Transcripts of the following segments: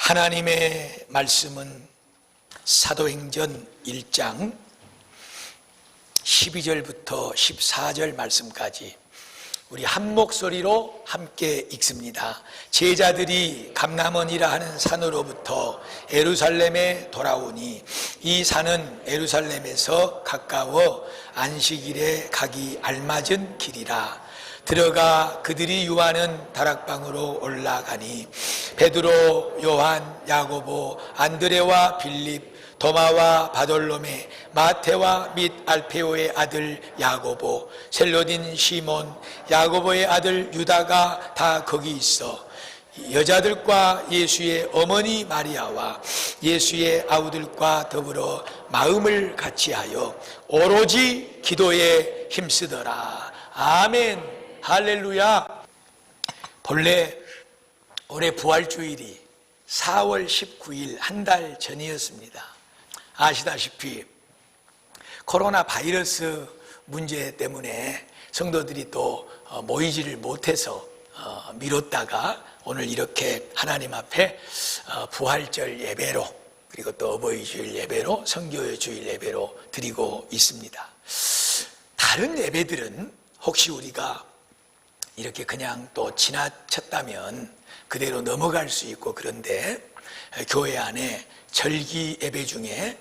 하나님의 말씀은 사도행전 1장 12절부터 14절 말씀까지 우리 한 목소리로 함께 읽습니다. 제자들이 감람원이라 하는 산으로부터 예루살렘에 돌아오니 이 산은 예루살렘에서 가까워 안식일에 가기 알맞은 길이라. 들어가 그들이 유하는 다락방으로 올라가니 베드로, 요한, 야고보, 안드레와 빌립, 도마와 바돌로메, 마테와 및 알페오의 아들 야고보, 셀로딘 시몬, 야고보의 아들 유다가 다 거기 있어 여자들과 예수의 어머니 마리아와 예수의 아우들과 더불어 마음을 같이하여 오로지 기도에 힘쓰더라. 아멘. 할렐루야. 본래 올해 부활주일이 4월 19일 한 달 전이었습니다. 아시다시피 코로나 바이러스 문제 때문에 성도들이 또 모이지를 못해서 미뤘다가 오늘 이렇게 하나님 앞에 부활절 예배로, 그리고 또 어버이주일 예배로, 성교주일 예배로 드리고 있습니다. 다른 예배들은 혹시 우리가 이렇게 그냥 또 지나쳤다면 그대로 넘어갈 수 있고, 그런데 교회 안에 절기 예배 중에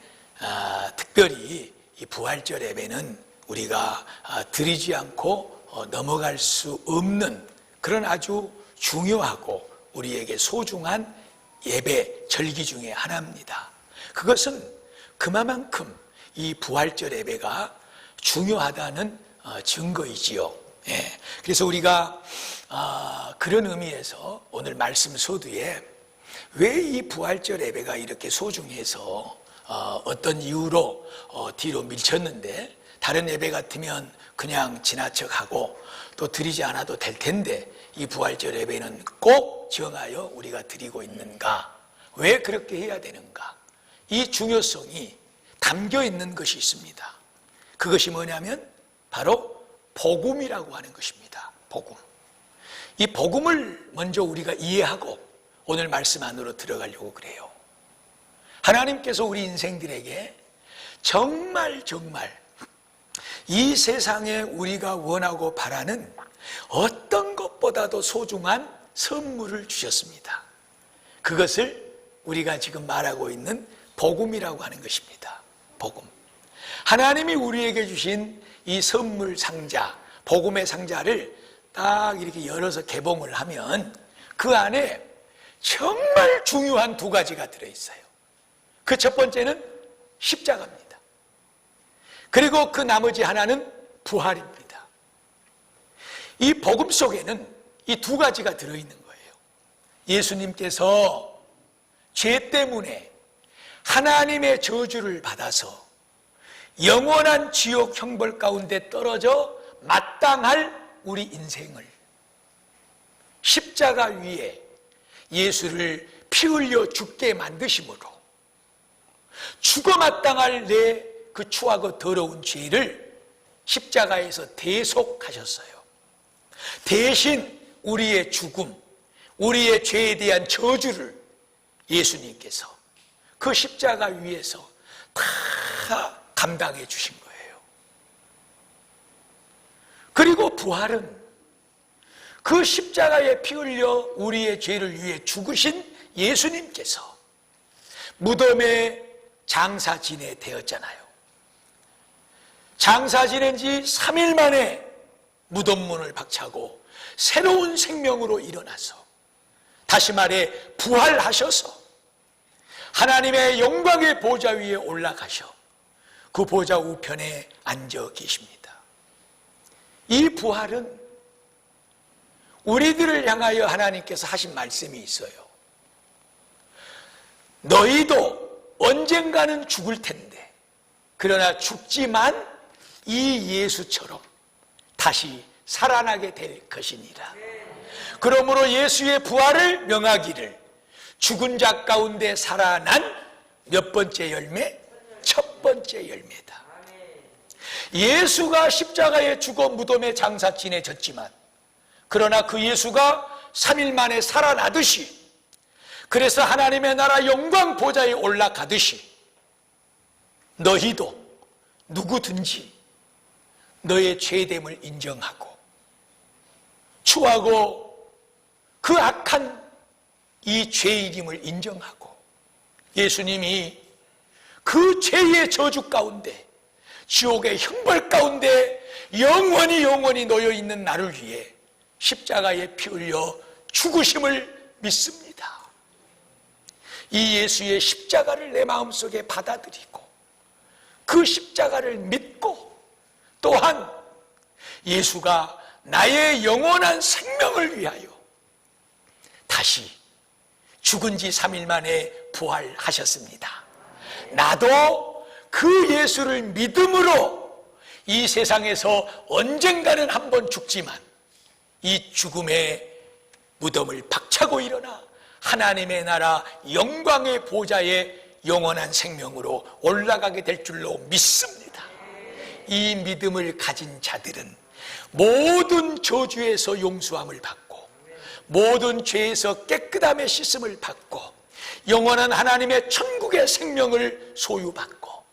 특별히 이 부활절 예배는 우리가 드리지 않고 넘어갈 수 없는 그런 아주 중요하고 우리에게 소중한 예배 절기 중에 하나입니다. 그것은 그만큼 이 부활절 예배가 중요하다는 증거이지요. 예, 그래서 우리가 그런 의미에서 오늘 말씀 소두에 왜 이 부활절 예배가 이렇게 소중해서 어떤 이유로 뒤로 밀쳤는데, 다른 예배 같으면 그냥 지나쳐가고 또 드리지 않아도 될 텐데 이 부활절 예배는 꼭 정하여 우리가 드리고 있는가, 왜 그렇게 해야 되는가, 이 중요성이 담겨 있는 것이 있습니다. 그것이 뭐냐면 바로 복음이라고 하는 것입니다. 복음. 이 복음을 먼저 우리가 이해하고 오늘 말씀 안으로 들어가려고 그래요. 하나님께서 우리 인생들에게 정말 이 세상에 우리가 원하고 바라는 어떤 것보다도 소중한 선물을 주셨습니다. 그것을 우리가 지금 말하고 있는 복음이라고 하는 것입니다. 복음. 하나님이 우리에게 주신 이 선물 상자, 복음의 상자를 딱 이렇게 열어서 개봉을 하면 그 안에 정말 중요한 두 가지가 들어있어요. 그 첫 번째는 십자가입니다. 그리고 그 나머지 하나는 부활입니다. 이 복음 속에는 이 두 가지가 들어있는 거예요. 예수님께서 죄 때문에 하나님의 저주를 받아서 영원한 지옥 형벌 가운데 떨어져 마땅할 우리 인생을 십자가 위에 예수를 피 흘려 죽게 만드심으로 죽어 마땅할 내 그 추하고 더러운 죄를 십자가에서 대속하셨어요. 대신 우리의 죽음, 우리의 죄에 대한 저주를 예수님께서 그 십자가 위에서 다 감당해 주신 거예요. 그리고 부활은 그 십자가에 피 흘려 우리의 죄를 위해 죽으신 예수님께서 무덤에 장사 지내되었잖아요. 장사 지낸 지 3일 만에 무덤 문을 박차고 새로운 생명으로 일어나서, 다시 말해 부활하셔서 하나님의 영광의 보좌 위에 올라가셔 그 보좌 우편에 앉아 계십니다. 이 부활은 우리들을 향하여 하나님께서 하신 말씀이 있어요. 너희도 언젠가는 죽을 텐데, 그러나 죽지만 이 예수처럼 다시 살아나게 될 것이니라. 그러므로 예수의 부활을 명하기를 죽은 자 가운데 살아난 몇 번째 열매? 첫 번째 열매다. 예수가 십자가에 죽어 무덤에 장사 지내졌지만, 그러나 그 예수가 3일 만에 살아나듯이 그래서 하나님의 나라 영광 보좌에 올라가듯이 너희도 누구든지 너의 죄됨을 인정하고 추하고 그 악한 이 죄인임을 인정하고 예수님이 그 죄의 저주 가운데 지옥의 형벌 가운데 영원히 놓여 있는 나를 위해 십자가에 피 흘려 죽으심을 믿습니다. 이 예수의 십자가를 내 마음속에 받아들이고 그 십자가를 믿고 또한 예수가 나의 영원한 생명을 위하여 다시 죽은 지 3일 만에 부활하셨습니다. 나도 그 예수를 믿음으로 이 세상에서 언젠가는 한번 죽지만 이 죽음의 무덤을 박차고 일어나 하나님의 나라 영광의 보좌에 영원한 생명으로 올라가게 될 줄로 믿습니다. 이 믿음을 가진 자들은 모든 저주에서 용서함을 받고 모든 죄에서 깨끗함의 씻음을 받고 영원한 하나님의 천국의 생명을 소유받고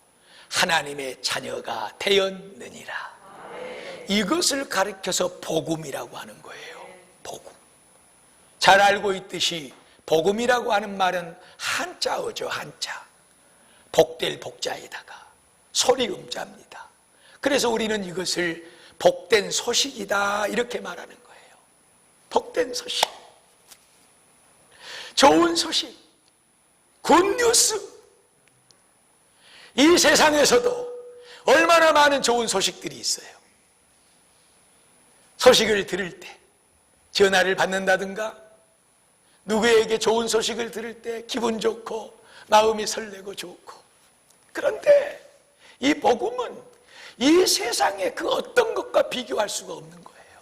하나님의 자녀가 되었느니라. 이것을 가르쳐서 복음이라고 하는 거예요. 복음. 잘 알고 있듯이 복음이라고 하는 말은 한자어죠. 한자. 복될 복자에다가 소리 음자입니다. 그래서 우리는 이것을 복된 소식이다 이렇게 말하는 거예요. 복된 소식, 좋은 소식, 굿뉴스. 이 세상에서도 얼마나 많은 좋은 소식들이 있어요. 소식을 들을 때 전화를 받는다든가 누구에게 좋은 소식을 들을 때 기분 좋고 마음이 설레고 좋고, 그런데 이 복음은 이 세상의 그 어떤 것과 비교할 수가 없는 거예요.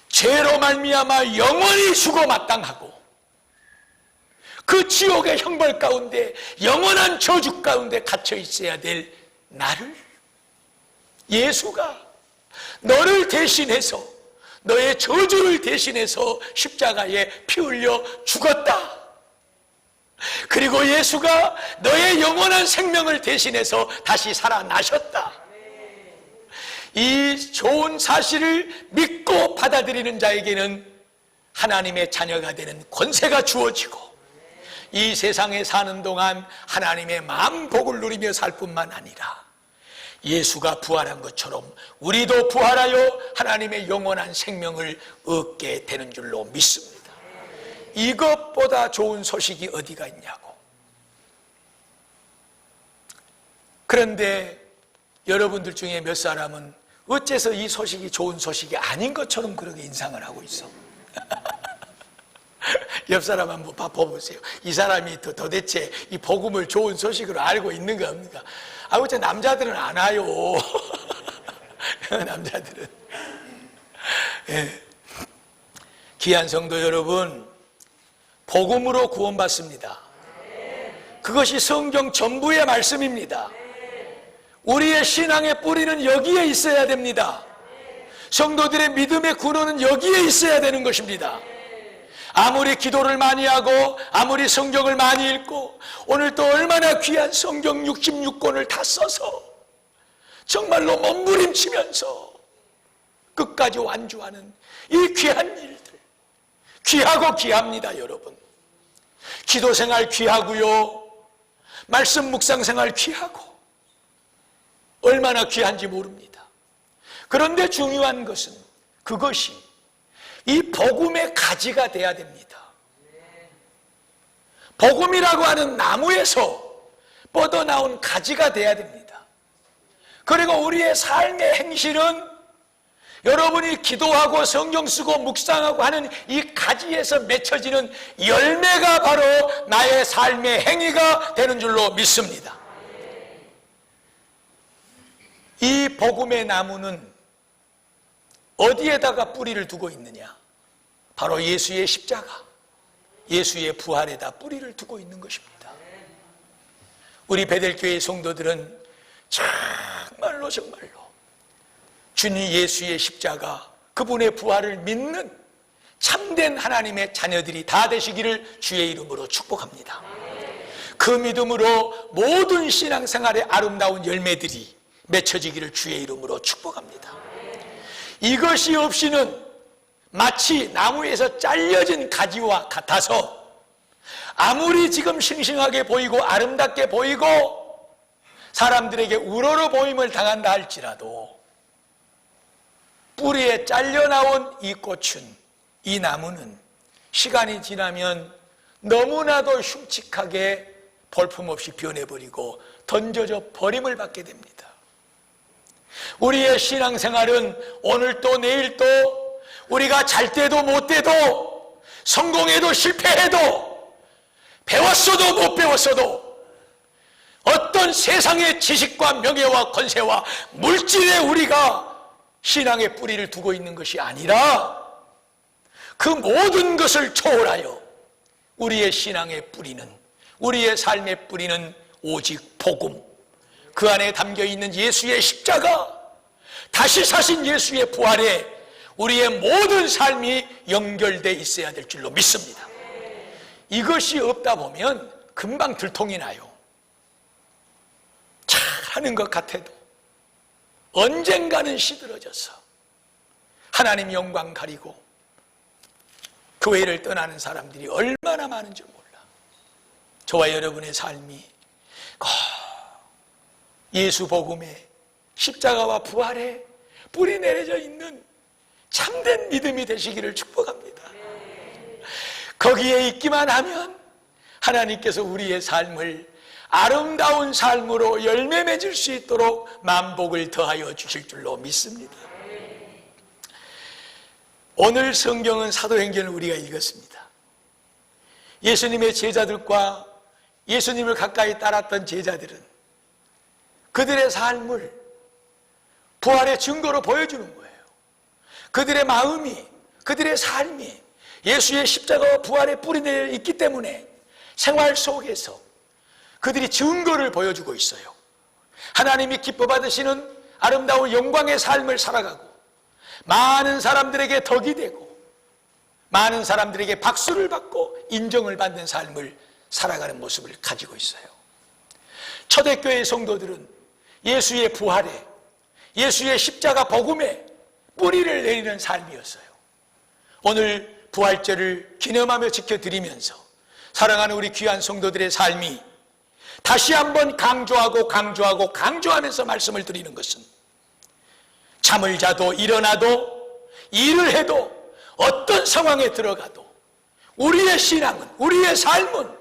죄로 말미암아 영원히 죽어 마땅하고 그 지옥의 형벌 가운데 영원한 저주 가운데 갇혀 있어야 될 나를 예수가 너를 대신해서 너의 저주를 대신해서 십자가에 피 흘려 죽었다. 그리고 예수가 너의 영원한 생명을 대신해서 다시 살아나셨다. 이 좋은 사실을 믿고 받아들이는 자에게는 하나님의 자녀가 되는 권세가 주어지고 이 세상에 사는 동안 하나님의 만복을 누리며 살 뿐만 아니라 예수가 부활한 것처럼 우리도 부활하여 하나님의 영원한 생명을 얻게 되는 줄로 믿습니다. 이것보다 좋은 소식이 어디가 있냐고. 그런데 여러분들 중에 몇 사람은 어째서 이 소식이 좋은 소식이 아닌 것처럼 그렇게 인상을 하고 있어. 옆 사람 한번 봐보세요. 이 사람이 도대체 이 복음을 좋은 소식으로 알고 있는가 없는가. 어째 남자들은 안 와요. 남자들은. 예. 귀한 성도 여러분, 복음으로 구원받습니다. 그것이 성경 전부의 말씀입니다. 우리의 신앙의 뿌리는 여기에 있어야 됩니다. 성도들의 믿음의 근원은 여기에 있어야 되는 것입니다. 아무리 기도를 많이 하고 아무리 성경을 많이 읽고 오늘 또 얼마나 귀한 성경 66권을 다 써서 정말로 몸부림치면서 끝까지 완주하는 이 귀한 일들, 귀하고 귀합니다. 여러분, 기도생활 귀하고요, 말씀 묵상생활 귀하고 얼마나 귀한지 모릅니다. 그런데 중요한 것은 그것이 이 복음의 가지가 돼야 됩니다. 복음이라고 하는 나무에서 뻗어나온 가지가 돼야 됩니다. 그리고 우리의 삶의 행실은 여러분이 기도하고 성경 쓰고 묵상하고 하는 이 가지에서 맺혀지는 열매가 바로 나의 삶의 행위가 되는 줄로 믿습니다. 이 복음의 나무는 어디에다가 뿌리를 두고 있느냐? 바로 예수의 십자가, 예수의 부활에다 뿌리를 두고 있는 것입니다. 우리 베델교회 성도들은 정말로 주님 예수의 십자가, 그분의 부활을 믿는 참된 하나님의 자녀들이 다 되시기를 주의 이름으로 축복합니다. 그 믿음으로 모든 신앙생활의 아름다운 열매들이 맺혀지기를 주의 이름으로 축복합니다. 이것이 없이는 마치 나무에서 잘려진 가지와 같아서 아무리 지금 싱싱하게 보이고 아름답게 보이고 사람들에게 우러러 보임을 당한다 할지라도 뿌리에 잘려나온 이 꽃은, 이 나무는 시간이 지나면 너무나도 흉측하게 볼품없이 변해버리고 던져져 버림을 받게 됩니다. 우리의 신앙생활은 오늘도 내일도 우리가 잘 때도 못 때도 성공해도 실패해도 배웠어도 못 배웠어도 어떤 세상의 지식과 명예와 권세와 물질에 우리가 신앙의 뿌리를 두고 있는 것이 아니라 그 모든 것을 초월하여 우리의 신앙의 뿌리는, 우리의 삶의 뿌리는 오직 복음, 그 안에 담겨있는 예수의 십자가, 다시 사신 예수의 부활에 우리의 모든 삶이 연결되어 있어야 될 줄로 믿습니다. 이것이 없다 보면 금방 들통이 나요. 잘하는 것 같아도 언젠가는 시들어져서 하나님 영광 가리고 교회를 떠나는 사람들이 얼마나 많은지 몰라. 저와 여러분의 삶이 예수 복음에 십자가와 부활에 뿌리 내려져 있는 참된 믿음이 되시기를 축복합니다. 거기에 있기만 하면 하나님께서 우리의 삶을 아름다운 삶으로 열매 맺을 수 있도록 만복을 더하여 주실 줄로 믿습니다. 오늘 성경은 사도행전을 우리가 읽었습니다. 예수님의 제자들과 예수님을 가까이 따랐던 제자들은 그들의 삶을 부활의 증거로 보여주는 거예요. 그들의 마음이, 그들의 삶이 예수의 십자가와 부활의 뿌리 내려 있기 때문에 생활 속에서 그들이 증거를 보여주고 있어요. 하나님이 기뻐 받으시는 아름다운 영광의 삶을 살아가고 많은 사람들에게 덕이 되고 많은 사람들에게 박수를 받고 인정을 받는 삶을 살아가는 모습을 가지고 있어요. 초대교회 성도들은 예수의 부활에, 예수의 십자가 복음에 뿌리를 내리는 삶이었어요. 오늘 부활절을 기념하며 지켜드리면서 사랑하는 우리 귀한 성도들의 삶이 다시 한번 강조하면서 말씀을 드리는 것은 잠을 자도 일어나도 일을 해도 어떤 상황에 들어가도 우리의 신앙은, 우리의 삶은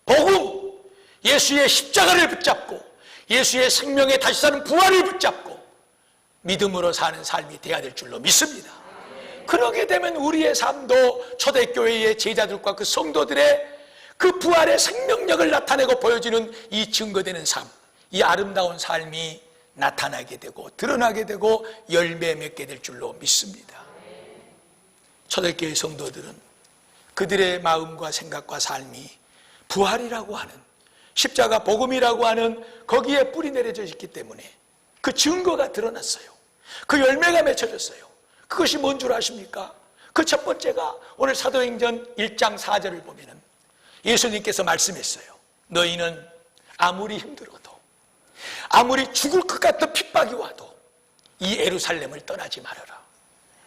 복음, 예수의 십자가를 붙잡고 예수의 생명에 다시 사는 부활을 붙잡고 믿음으로 사는 삶이 되어야 될 줄로 믿습니다. 그러게 되면 우리의 삶도 초대교회의 제자들과 그 성도들의 그 부활의 생명력을 나타내고 보여주는 이 증거되는 삶, 이 아름다운 삶이 나타나게 되고 드러나게 되고 열매 맺게 될 줄로 믿습니다. 초대교회 성도들은 그들의 마음과 생각과 삶이 부활이라고 하는 십자가 복음이라고 하는 거기에 뿌리 내려져 있기 때문에 그 증거가 드러났어요. 그 열매가 맺혀졌어요. 그것이 뭔 줄 아십니까? 그 첫 번째가 오늘 사도행전 1장 4절을 보면은 예수님께서 말씀했어요. 너희는 아무리 힘들어도 아무리 죽을 것 같은 핍박이 와도 이 예루살렘을 떠나지 말아라.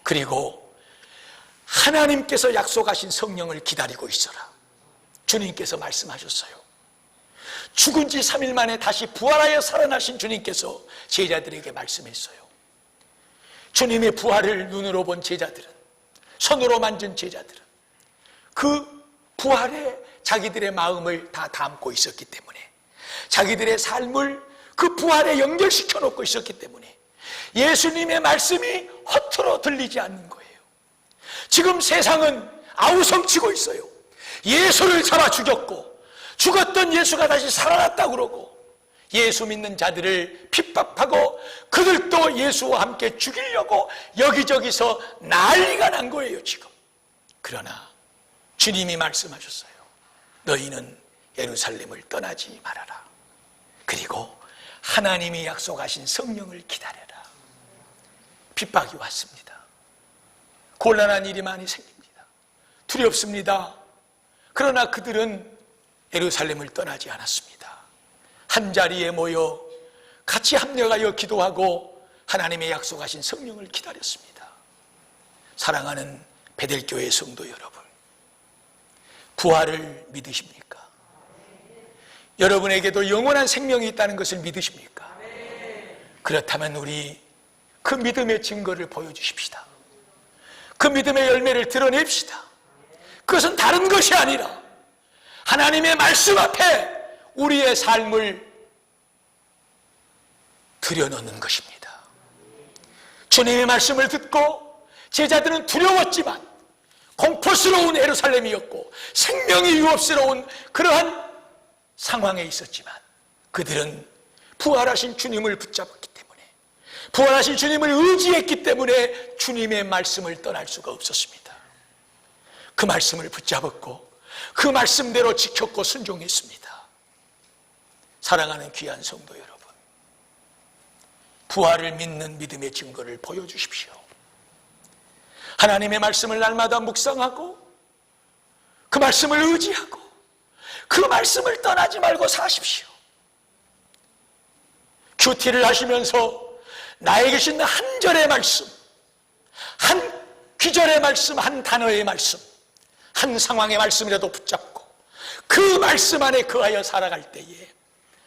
그리고 하나님께서 약속하신 성령을 기다리고 있어라. 주님께서 말씀하셨어요. 죽은 지 3일 만에 다시 부활하여 살아나신 주님께서 제자들에게 말씀했어요. 주님의 부활을 눈으로 본 제자들은, 손으로 만진 제자들은 그 부활에 자기들의 마음을 다 담고 있었기 때문에, 자기들의 삶을 그 부활에 연결시켜 놓고 있었기 때문에 예수님의 말씀이 허투루 들리지 않는 거예요. 지금 세상은 아우성치고 있어요. 예수를 잡아 죽였고 죽었던 예수가 다시 살아났다고 그러고 예수 믿는 자들을 핍박하고 그들도 예수와 함께 죽이려고 여기저기서 난리가 난 거예요 지금. 그러나 주님이 말씀하셨어요. 너희는 예루살렘을 떠나지 말아라. 그리고 하나님이 약속하신 성령을 기다려라. 핍박이 왔습니다. 곤란한 일이 많이 생깁니다. 두렵습니다. 그러나 그들은 예루살렘을 떠나지 않았습니다. 한자리에 모여 같이 합력하여 기도하고 하나님의 약속하신 성령을 기다렸습니다. 사랑하는 베델교회 성도 여러분, 부활을 믿으십니까? 여러분에게도 영원한 생명이 있다는 것을 믿으십니까? 그렇다면 우리 그 믿음의 증거를 보여주십시다. 그 믿음의 열매를 드러냅시다. 그것은 다른 것이 아니라 하나님의 말씀 앞에 우리의 삶을 들여놓는 것입니다. 주님의 말씀을 듣고 제자들은 두려웠지만 공포스러운 예루살렘이었고 생명이 유업스러운 그러한 상황에 있었지만 그들은 부활하신 주님을 붙잡았기 때문에, 부활하신 주님을 의지했기 때문에 주님의 말씀을 떠날 수가 없었습니다. 그 말씀을 붙잡았고 그 말씀대로 지켰고 순종했습니다. 사랑하는 귀한 성도 여러분, 부활을 믿는 믿음의 증거를 보여주십시오. 하나님의 말씀을 날마다 묵상하고 그 말씀을 의지하고 그 말씀을 떠나지 말고 사십시오. 큐티를 하시면서 나에게 주신 한 절의 말씀, 한 귀절의 말씀, 한 단어의 말씀, 한 상황의 말씀이라도 붙잡고 그 말씀 안에 거하여 살아갈 때에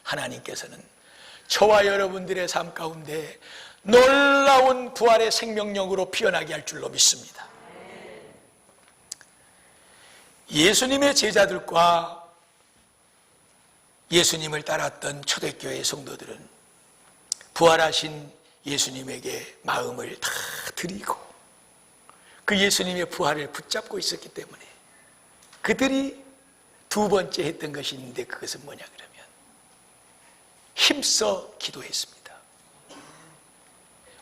하나님께서는 저와 여러분들의 삶 가운데 놀라운 부활의 생명력으로 피어나게 할 줄로 믿습니다. 예수님의 제자들과 예수님을 따랐던 초대교회 성도들은 부활하신 예수님에게 마음을 다 드리고 그 예수님의 부활을 붙잡고 있었기 때문에 그들이 두 번째 했던 것이 있는데 그것은 뭐냐 그러면 힘써 기도했습니다.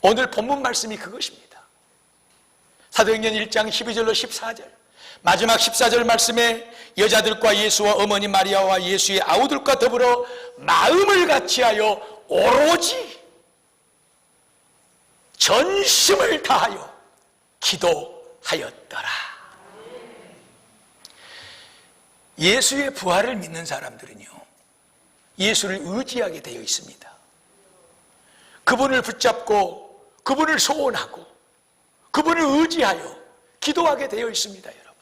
오늘 본문 말씀이 그것입니다. 사도행전 1장 12절로 14절 마지막 14절 말씀에 여자들과 예수와 어머니 마리아와 예수의 아우들과 더불어 마음을 같이하여 오로지 전심을 다하여 기도하였더라. 예수의 부활을 믿는 사람들은요, 예수를 의지하게 되어 있습니다. 그분을 붙잡고 그분을 소원하고 그분을 의지하여 기도하게 되어 있습니다. 여러분,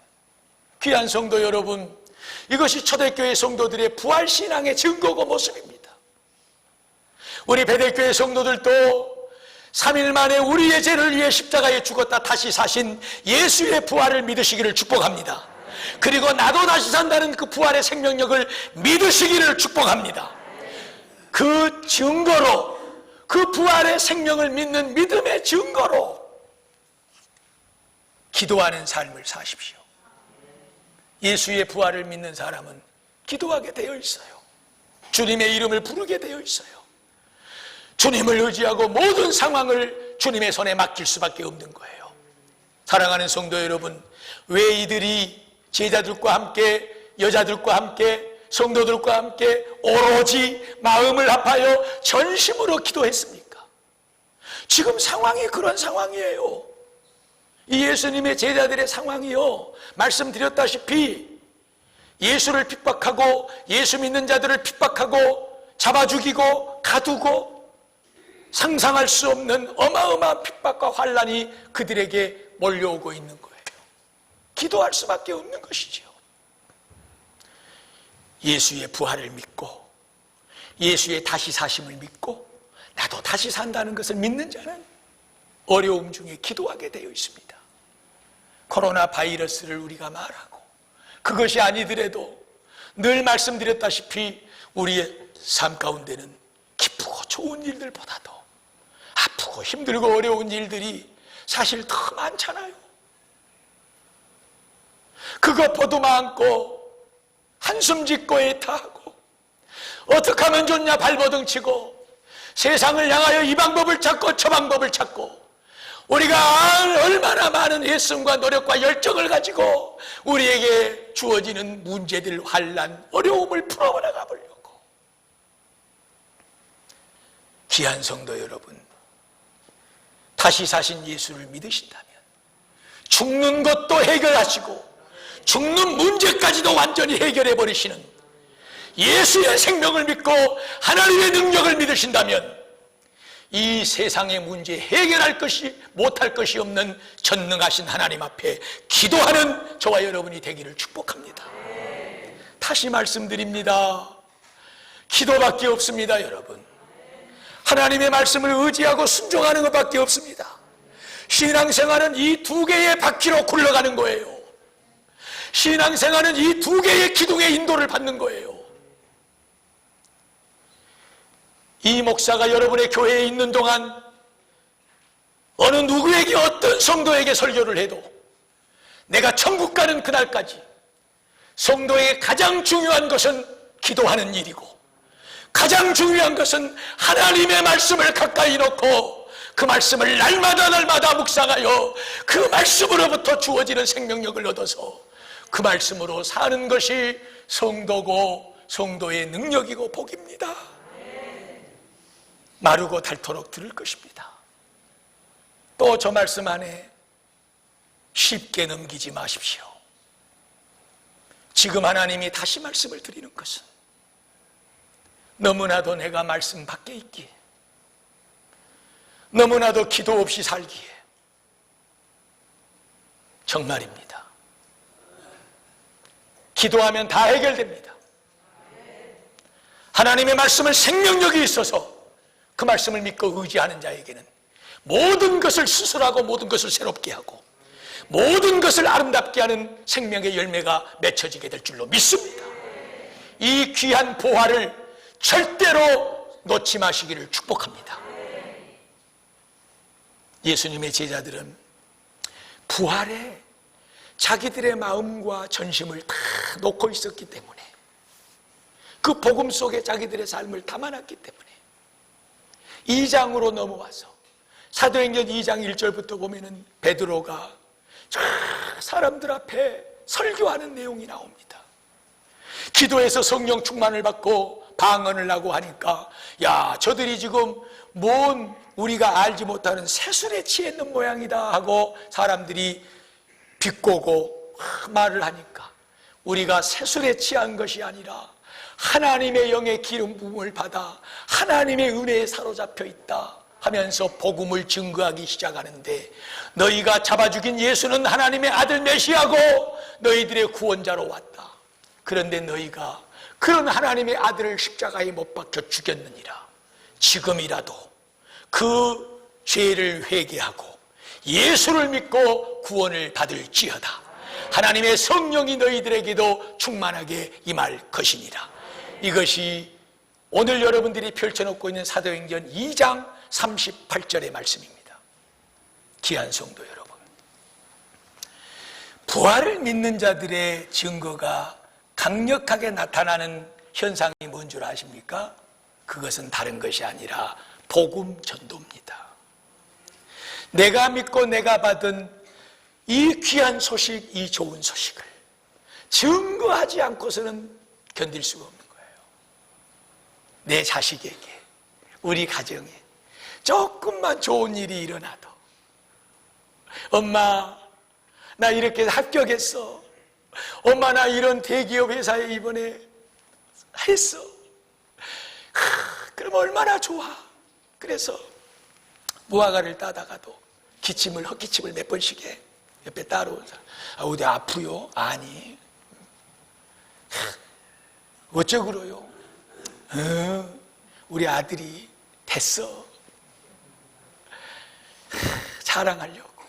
귀한 성도 여러분, 이것이 초대교회 성도들의 부활신앙의 증거고 모습입니다. 우리 베델교회 성도들도 3일 만에 우리의 죄를 위해 십자가에 죽었다 다시 사신 예수의 부활을 믿으시기를 축복합니다. 그리고 나도 다시 산다는 그 부활의 생명력을 믿으시기를 축복합니다. 그 증거로, 그 부활의 생명을 믿는 믿음의 증거로 기도하는 삶을 사십시오. 예수의 부활을 믿는 사람은 기도하게 되어 있어요. 주님의 이름을 부르게 되어 있어요. 주님을 의지하고 모든 상황을 주님의 손에 맡길 수밖에 없는 거예요. 사랑하는 성도 여러분, 왜 이들이 제자들과 함께, 여자들과 함께, 성도들과 함께 오로지 마음을 합하여 전심으로 기도했습니까? 지금 상황이 그런 상황이에요. 이 예수님의 제자들의 상황이요, 말씀드렸다시피 예수를 핍박하고 예수 믿는 자들을 핍박하고 잡아 죽이고 가두고 상상할 수 없는 어마어마한 핍박과 환난이 그들에게 몰려오고 있는 거예요. 기도할 수밖에 없는 것이죠. 예수의 부활을 믿고 예수의 다시 사심을 믿고 나도 다시 산다는 것을 믿는 자는 어려움 중에 기도하게 되어 있습니다. 코로나 바이러스를 우리가 말하고 그것이 아니더라도 늘 말씀드렸다시피 우리의 삶 가운데는 기쁘고 좋은 일들보다도 아프고 힘들고 어려운 일들이 사실 더 많잖아요. 그것보다 많고 한숨 짓고 애타하고 어떻게 하면 좋냐 발버둥치고 세상을 향하여 이 방법을 찾고 저 방법을 찾고 우리가 얼마나 많은 애씀과 노력과 열정을 가지고 우리에게 주어지는 문제들, 환난, 어려움을 풀어나가 보려고. 귀한 성도 여러분, 다시 사신 예수를 믿으신다면 죽는 것도 해결하시고 죽는 문제까지도 완전히 해결해 버리시는 예수의 생명을 믿고 하나님의 능력을 믿으신다면 이 세상의 문제 해결할 것이 못할 것이 없는 전능하신 하나님 앞에 기도하는 저와 여러분이 되기를 축복합니다. 다시 말씀드립니다. 기도밖에 없습니다. 여러분, 하나님의 말씀을 의지하고 순종하는 것밖에 없습니다. 신앙생활은 이 두 개의 바퀴로 굴러가는 거예요. 신앙생활은 이 두 개의 기둥의 인도를 받는 거예요. 이 목사가 여러분의 교회에 있는 동안 어느 누구에게 어떤 성도에게 설교를 해도 내가 천국 가는 그날까지 성도에게 가장 중요한 것은 기도하는 일이고 가장 중요한 것은 하나님의 말씀을 가까이 놓고 그 말씀을 날마다 묵상하여 그 말씀으로부터 주어지는 생명력을 얻어서 그 말씀으로 사는 것이 성도고 성도의 능력이고 복입니다. 마르고 닳도록 들을 것입니다. 또 저 말씀 안에 쉽게 넘기지 마십시오. 지금 하나님이 다시 말씀을 드리는 것은 너무나도 내가 말씀 밖에 있기에, 너무나도 기도 없이 살기에 정말입니다. 기도하면 다 해결됩니다. 하나님의 말씀은 생명력이 있어서 그 말씀을 믿고 의지하는 자에게는 모든 것을 수술하고 모든 것을 새롭게 하고 모든 것을 아름답게 하는 생명의 열매가 맺혀지게 될 줄로 믿습니다. 이 귀한 보화를 절대로 놓지 마시기를 축복합니다. 예수님의 제자들은 부활에 자기들의 마음과 전심을 다 놓고 있었기 때문에, 그 복음 속에 자기들의 삶을 담아놨기 때문에 2장으로 넘어와서 사도행전 2장 1절부터 보면은 베드로가 사람들 앞에 설교하는 내용이 나옵니다. 기도해서 성령 충만을 받고 방언을 하고 하니까, 야, 저들이 지금 뭔 우리가 알지 못하는 세술에 취했는 모양이다 하고 사람들이 비꼬고 말을 하니까, 우리가 세술에 취한 것이 아니라 하나님의 영의 기름 부음을 받아 하나님의 은혜에 사로잡혀 있다 하면서 복음을 증거하기 시작하는데, 너희가 잡아 죽인 예수는 하나님의 아들 메시아고 너희들의 구원자로 왔다. 그런데 너희가 그런 하나님의 아들을 십자가에 못 박혀 죽였느니라. 지금이라도 그 죄를 회개하고 예수를 믿고 구원을 받을지어다. 하나님의 성령이 너희들에게도 충만하게 임할 것이니라. 이것이 오늘 여러분들이 펼쳐놓고 있는 사도행전 2장 38절의 말씀입니다. 귀한 성도 여러분, 부활을 믿는 자들의 증거가 강력하게 나타나는 현상이 뭔 줄 아십니까? 그것은 다른 것이 아니라 복음 전도입니다. 내가 믿고 내가 받은 이 귀한 소식, 이 좋은 소식을 증거하지 않고서는 견딜 수가 없는 거예요. 내 자식에게, 우리 가정에 조금만 좋은 일이 일어나도, 엄마 나 이렇게 합격했어, 엄마 나 이런 대기업 회사에 이번에 했어, 그럼 얼마나 좋아. 그래서 무화과를 따다가도 헛기침을 몇 번씩 해. 옆에 따라오는 사람, 어디 아프요? 아니. 어쩌 그러요? 우리 아들이 됐어. 자랑하려고,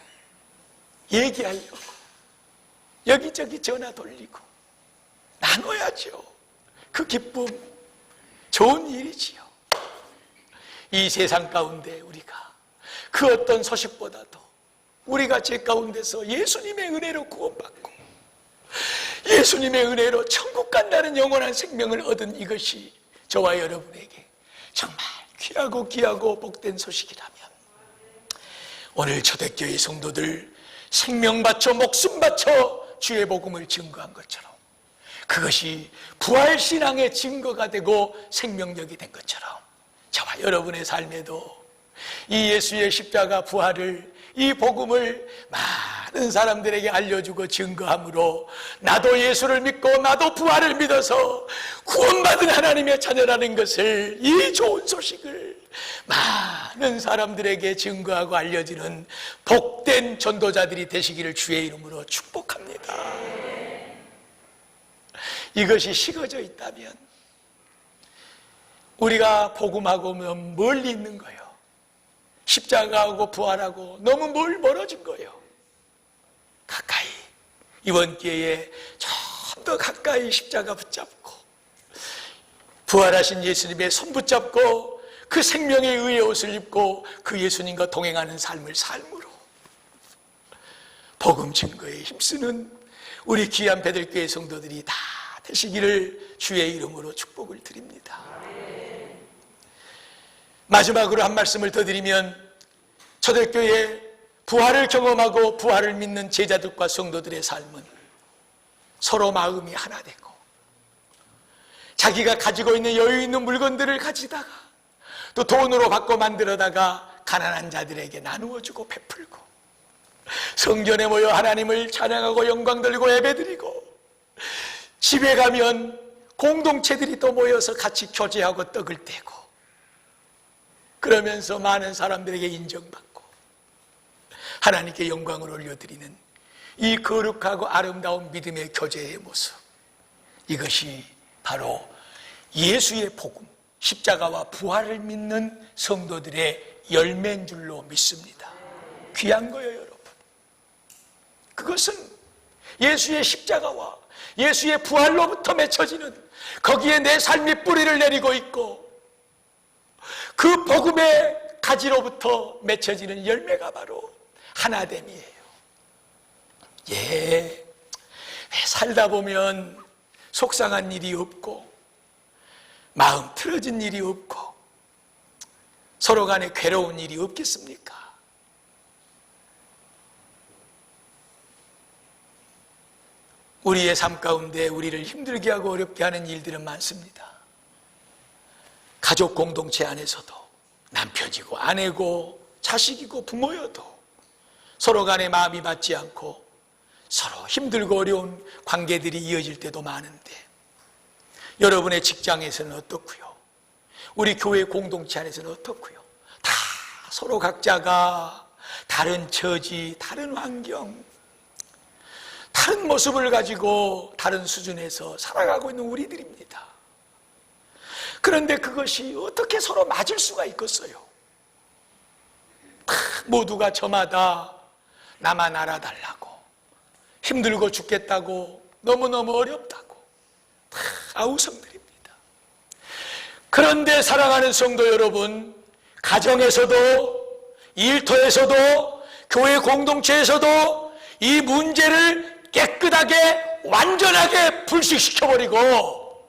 얘기하려고 여기저기 전화 돌리고 나눠야죠. 그 기쁨, 좋은 일이지요. 이 세상 가운데 우리가 그 어떤 소식보다도 우리가 제 가운데서 예수님의 은혜로 구원받고 예수님의 은혜로 천국 간다는 영원한 생명을 얻은 이것이 저와 여러분에게 정말 귀하고 복된 소식이라면, 오늘 초대교회 성도들 생명 바쳐 목숨 바쳐 주의 복음을 증거한 것처럼, 그것이 부활신앙의 증거가 되고 생명력이 된 것처럼 저와 여러분의 삶에도 이 예수의 십자가 부활을, 이 복음을 많은 사람들에게 알려주고 증거함으로 나도 예수를 믿고 나도 부활을 믿어서 구원받은 하나님의 자녀라는 것을, 이 좋은 소식을 많은 사람들에게 증거하고 알려지는 복된 전도자들이 되시기를 주의 이름으로 축복합니다. 이것이 식어져 있다면 우리가 복음하고 멀리 있는 거예요. 십자가하고 부활하고 너무 멀어진 거예요. 가까이, 이번 기회에 좀 더 가까이 십자가 붙잡고 부활하신 예수님의 손 붙잡고 그 생명의 의의 옷을 입고 그 예수님과 동행하는 삶을 삶으로 복음 증거에 힘쓰는 우리 귀한 베들교회 성도들이 다 되시기를 주의 이름으로 축복을 드립니다. 마지막으로 한 말씀을 더 드리면, 초대교회 부활을 경험하고 부활을 믿는 제자들과 성도들의 삶은 서로 마음이 하나 되고 자기가 가지고 있는 여유 있는 물건들을 가지다가 또 돈으로 바꿔 만들어다가 가난한 자들에게 나누어주고 베풀고, 성전에 모여 하나님을 찬양하고 영광 돌리고 예배드리고, 집에 가면 공동체들이 또 모여서 같이 교제하고 떡을 떼고, 그러면서 많은 사람들에게 인정받고 하나님께 영광을 올려드리는 이 거룩하고 아름다운 믿음의 교제의 모습, 이것이 바로 예수의 복음, 십자가와 부활을 믿는 성도들의 열매인 줄로 믿습니다. 귀한 거예요, 여러분. 그것은 예수의 십자가와 예수의 부활로부터 맺혀지는, 거기에 내 삶이 뿌리를 내리고 있고 그 복음의 가지로부터 맺혀지는 열매가 바로 하나됨이에요. 예, 살다 보면 속상한 일이 없고 마음 틀어진 일이 없고 서로 간에 괴로운 일이 없겠습니까? 우리의 삶 가운데 우리를 힘들게 하고 어렵게 하는 일들은 많습니다. 가족 공동체 안에서도 남편이고 아내고 자식이고 부모여도 서로 간에 마음이 맞지 않고 서로 힘들고 어려운 관계들이 이어질 때도 많은데, 여러분의 직장에서는 어떻고요? 우리 교회 공동체 안에서는 어떻고요? 다 서로 각자가 다른 처지, 다른 환경, 다른 모습을 가지고 다른 수준에서 살아가고 있는 우리들입니다. 그런데 그것이 어떻게 서로 맞을 수가 있겠어요? 모두가 저마다 나만 알아달라고, 힘들고 죽겠다고, 너무너무 어렵다고 다 아우성들입니다. 그런데 사랑하는 성도 여러분, 가정에서도 일터에서도 교회 공동체에서도 이 문제를 깨끗하게 완전하게 불식시켜버리고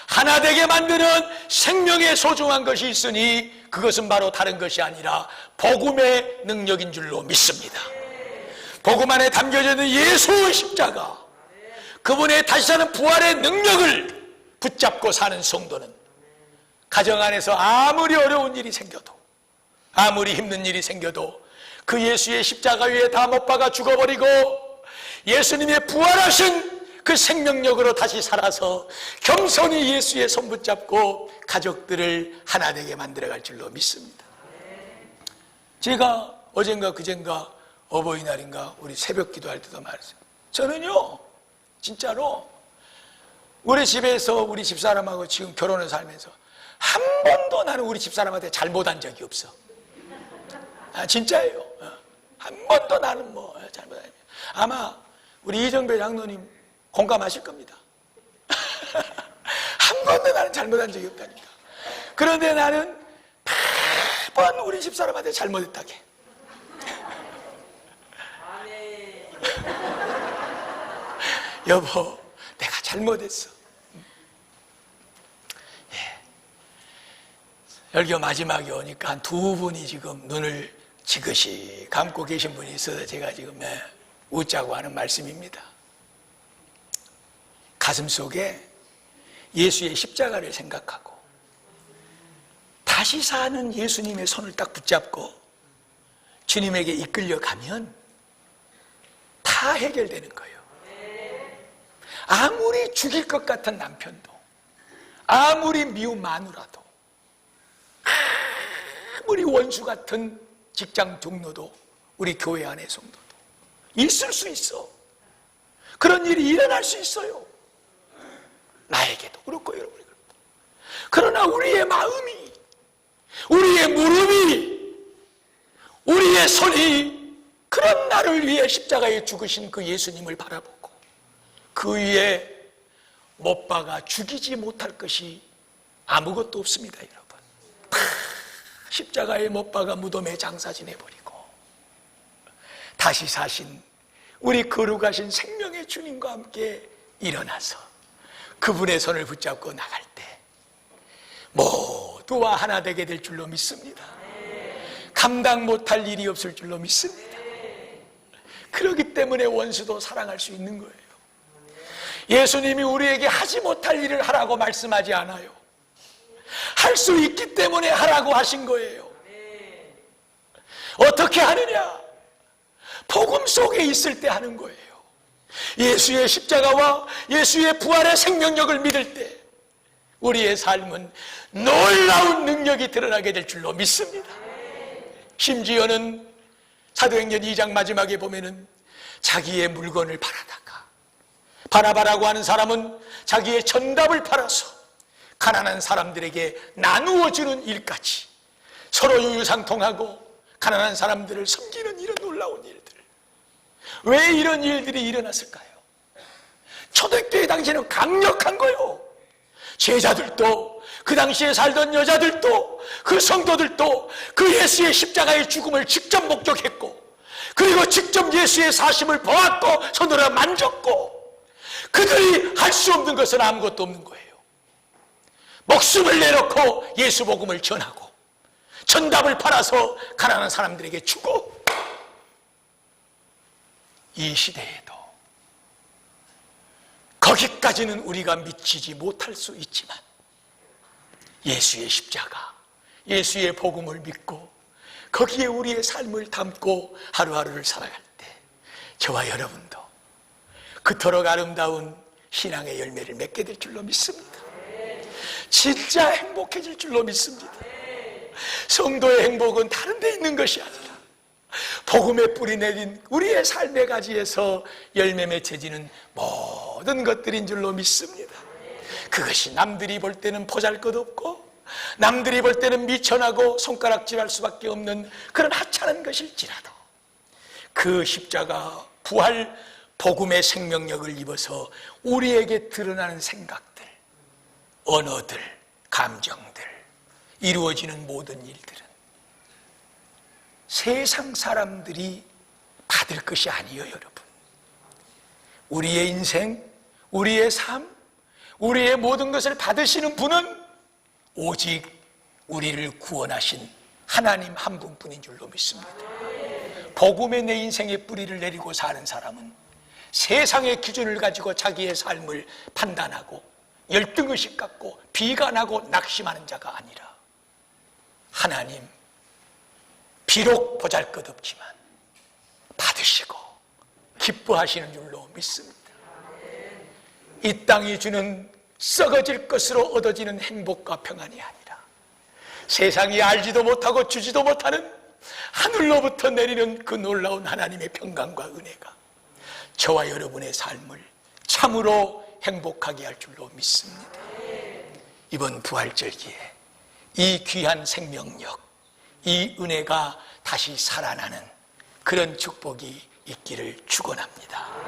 하나 되게 만드는 생명의 소중한 것이 있으니 그것은 바로 다른 것이 아니라 복음의 능력인 줄로 믿습니다. 복음 안에 담겨져 있는 예수의 십자가, 그분의 다시 사는 부활의 능력을 붙잡고 사는 성도는 가정 안에서 아무리 어려운 일이 생겨도, 아무리 힘든 일이 생겨도 그 예수의 십자가 위에 다 못 박아 죽어버리고 예수님의 부활하신 그 생명력으로 다시 살아서 겸손히 예수의 손 붙잡고 가족들을 하나 되게 만들어갈 줄로 믿습니다. 제가 어젠가 그젠가 어버이날인가 우리 새벽 기도할 때도 말했어요. 저는요 진짜로 우리 집에서 우리 집사람하고 지금 결혼을 살면서 한 번도 나는 우리 집사람한테 잘못한 적이 없어. 진짜예요. 한 번도 나는 뭐 잘못한 적이. 아마 우리 이정배 장로님 공감하실 겁니다. 한 번도 나는 잘못한 적이 없다니까. 그런데 나는 매번 우리 집사람한테 잘못했다게. 여보, 내가 잘못했어. 예. 열교 마지막에 오니까 한 두 분이 지금 눈을 지그시 감고 계신 분이 있어서 제가 지금 웃자고 하는 말씀입니다. 가슴 속에 예수의 십자가를 생각하고 다시 사는 예수님의 손을 딱 붙잡고 주님에게 이끌려가면 다 해결되는 거예요. 아무리 죽일 것 같은 남편도, 아무리 미운 마누라도, 아무리 원수 같은 직장 동료도, 우리 교회 안의 성도도 있을 수 있어. 그런 일이 일어날 수 있어요. 나에게도 그렇고 여러분이 그렇고. 그러나 우리의 마음이, 우리의 무릎이, 우리의 손이 그런 나를 위해 십자가에 죽으신 그 예수님을 바라보고 그 위에 못 박아 죽이지 못할 것이 아무것도 없습니다. 여러분, 다 십자가에 못 박아 무덤에 장사 지내버리고 다시 사신 우리 거룩하신 생명의 주님과 함께 일어나서 그분의 손을 붙잡고 나갈 때 모두와 하나 되게 될 줄로 믿습니다. 감당 못할 일이 없을 줄로 믿습니다. 그렇기 때문에 원수도 사랑할 수 있는 거예요. 예수님이 우리에게 하지 못할 일을 하라고 말씀하지 않아요. 할 수 있기 때문에 하라고 하신 거예요. 어떻게 하느냐? 복음 속에 있을 때 하는 거예요. 예수의 십자가와 예수의 부활의 생명력을 믿을 때 우리의 삶은 놀라운 능력이 드러나게 될 줄로 믿습니다. 심지어는 사도행전 2장 마지막에 보면은 자기의 물건을 팔아다가, 바나바라고 하는 사람은 자기의 전답을 팔아서 가난한 사람들에게 나누어 주는 일까지 서로 유유상통하고 가난한 사람들을 섬기는 이런 놀라운 일들. 왜 이런 일들이 일어났을까요? 초대교회 당시에는 강력한 거요. 제자들도, 그 당시에 살던 여자들도, 그 성도들도 그 예수의 십자가의 죽음을 직접 목격했고, 그리고 직접 예수의 사심을 보았고 손으로 만졌고, 그들이 할 수 없는 것은 아무것도 없는 거예요. 목숨을 내놓고 예수 복음을 전하고 전답을 팔아서 가난한 사람들에게 주고, 이 시대에도 거기까지는 우리가 미치지 못할 수 있지만 예수의 십자가, 예수의 복음을 믿고 거기에 우리의 삶을 담고 하루하루를 살아갈 때 저와 여러분도 그토록 아름다운 신앙의 열매를 맺게 될 줄로 믿습니다. 진짜 행복해질 줄로 믿습니다. 성도의 행복은 다른 데 있는 것이 아니라 복음의 뿌리 내린 우리의 삶의 가지에서 열매 맺혀지는 모든 것들인 줄로 믿습니다. 그것이 남들이 볼 때는 보잘것없고 남들이 볼 때는 미천하고 손가락질할 수밖에 없는 그런 하찮은 것일지라도 그 십자가, 부활, 복음의 생명력을 입어서 우리에게 드러나는 생각들, 언어들, 감정들, 이루어지는 모든 일들은 세상 사람들이 받을 것이 아니에요. 여러분, 우리의 인생, 우리의 삶, 우리의 모든 것을 받으시는 분은 오직 우리를 구원하신 하나님 한 분뿐인 줄로 믿습니다. 복음에 내 인생의 뿌리를 내리고 사는 사람은 세상의 기준을 가지고 자기의 삶을 판단하고 열등의식 갖고 비관하고 낙심하는 자가 아니라 하나님, 비록 보잘것없지만 받으시고 기뻐하시는 줄로 믿습니다. 이 땅이 주는 썩어질 것으로 얻어지는 행복과 평안이 아니라 세상이 알지도 못하고 주지도 못하는 하늘로부터 내리는 그 놀라운 하나님의 평강과 은혜가 저와 여러분의 삶을 참으로 행복하게 할 줄로 믿습니다. 이번 부활절기에 이 귀한 생명력, 이 은혜가 다시 살아나는 그런 축복이 있기를 축원합니다.